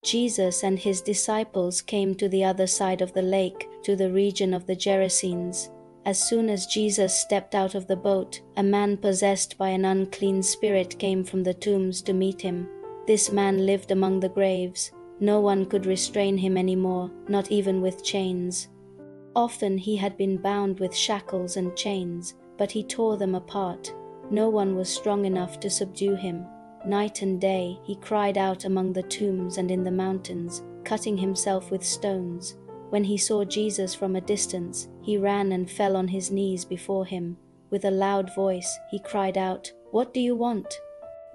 Jesus and his disciples came to the other side of the lake, to the region of the Gerasenes. As soon as Jesus stepped out of the boat, a man possessed by an unclean spirit came from the tombs to meet him. This man lived among the graves. No one could restrain him anymore, not even with chains. Often he had been bound with shackles and chains, but he tore them apart. No one was strong enough to subdue him. Night and day he cried out among the tombs and in the mountains, cutting himself with stones. When he saw Jesus from a distance, he ran and fell on his knees before him. With a loud voice he cried out, "What do you want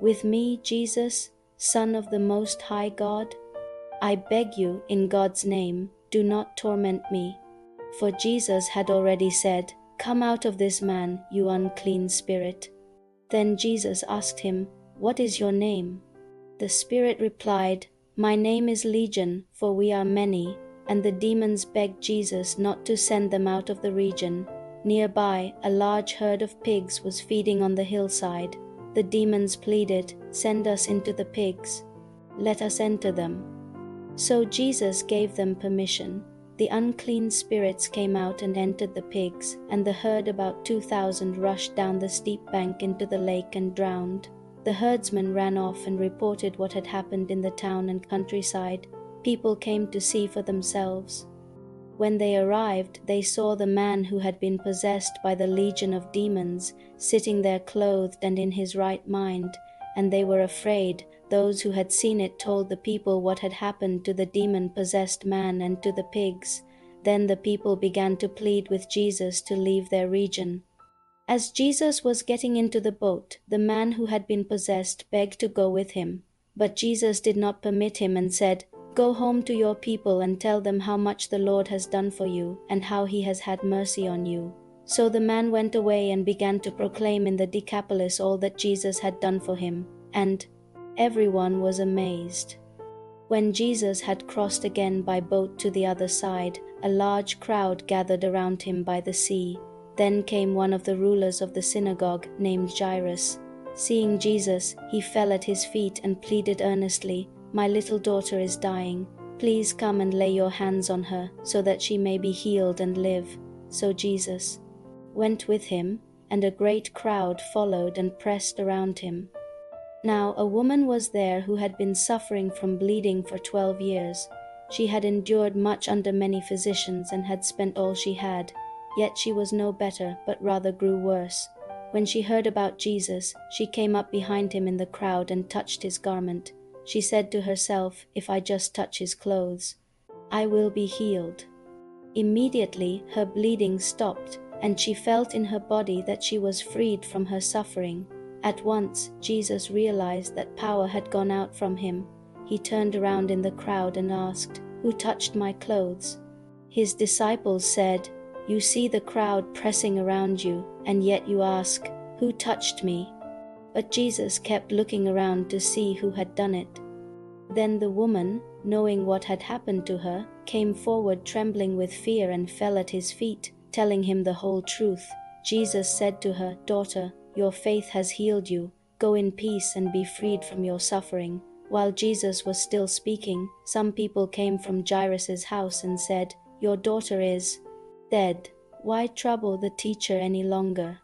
with me, Jesus, Son of the Most High God? I beg you, in God's name, do not torment me." For Jesus had already said, "Come out of this man, you unclean spirit." Then Jesus asked him, "What is your name?" The spirit replied, "My name is Legion, for we are many." And the demons begged Jesus not to send them out of the region. Nearby, a large herd of pigs was feeding on the hillside. The demons pleaded, "Send us into the pigs. Let us enter them." So Jesus gave them permission. The unclean spirits came out and entered the pigs, and the herd, about 2,000, rushed down the steep bank into the lake and drowned. The herdsmen ran off and reported what had happened in the town and countryside. People came to see for themselves. When they arrived, they saw the man who had been possessed by the legion of demons sitting there clothed and in his right mind, and they were afraid. Those who had seen it told the people what had happened to the demon-possessed man and to the pigs. Then the people began to plead with Jesus to leave their region. As Jesus was getting into the boat, the man who had been possessed begged to go with him. But Jesus did not permit him and said, "Go home to your people and tell them how much the Lord has done for you and how he has had mercy on you." So the man went away and began to proclaim in the Decapolis all that Jesus had done for him, and everyone was amazed. When Jesus had crossed again by boat to the other side, a large crowd gathered around him by the sea. Then came one of the rulers of the synagogue, named Jairus. Seeing Jesus, he fell at his feet and pleaded earnestly, "My little daughter is dying. Please come and lay your hands on her, so that she may be healed and live." So Jesus went with him, and a great crowd followed and pressed around him. Now a woman was there who had been suffering from bleeding for 12 years. She had endured much under many physicians and had spent all she had. Yet she was no better, but rather grew worse. When she heard about Jesus, she came up behind him in the crowd and touched his garment. She said to herself, "If I just touch his clothes, I will be healed." Immediately her bleeding stopped, and she felt in her body that she was freed from her suffering. At once Jesus realized that power had gone out from him. He turned around in the crowd and asked, "Who touched my clothes?" His disciples said, "You see the crowd pressing around you, and yet you ask, 'Who touched me?'" But Jesus kept looking around to see who had done it. Then the woman, knowing what had happened to her, came forward trembling with fear and fell at his feet, telling him the whole truth. Jesus said to her, "Daughter, your faith has healed you. Go in peace and be freed from your suffering." While Jesus was still speaking, some people came from Jairus' house and said, "Your daughter is dead. Why trouble the teacher any longer?"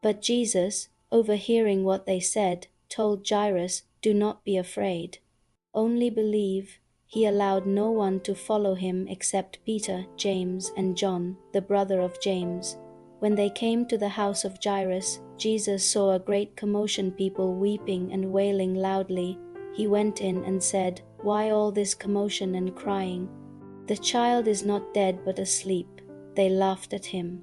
But Jesus, overhearing what they said, told Jairus, "Do not be afraid. Only believe." He allowed no one to follow him except Peter, James, and John, the brother of James. When they came to the house of Jairus, Jesus saw a great commotion, people weeping and wailing loudly. He went in and said, "Why all this commotion and crying? The child is not dead but asleep." They laughed at him.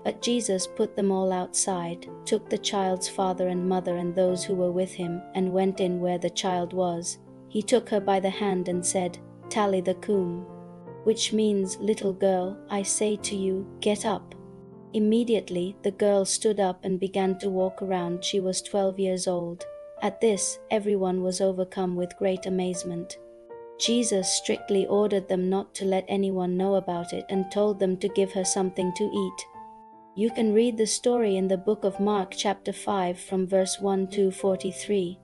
But Jesus put them all outside, took the child's father and mother and those who were with him, and went in where the child was. He took her by the hand and said, "Talitha cum," which means, "Little girl, I say to you, get up." Immediately the girl stood up and began to walk around. She was 12 years old. At this, everyone was overcome with great amazement. Jesus strictly ordered them not to let anyone know about it and told them to give her something to eat. You can read the story in the book of Mark chapter 5 from verse 1 to 43.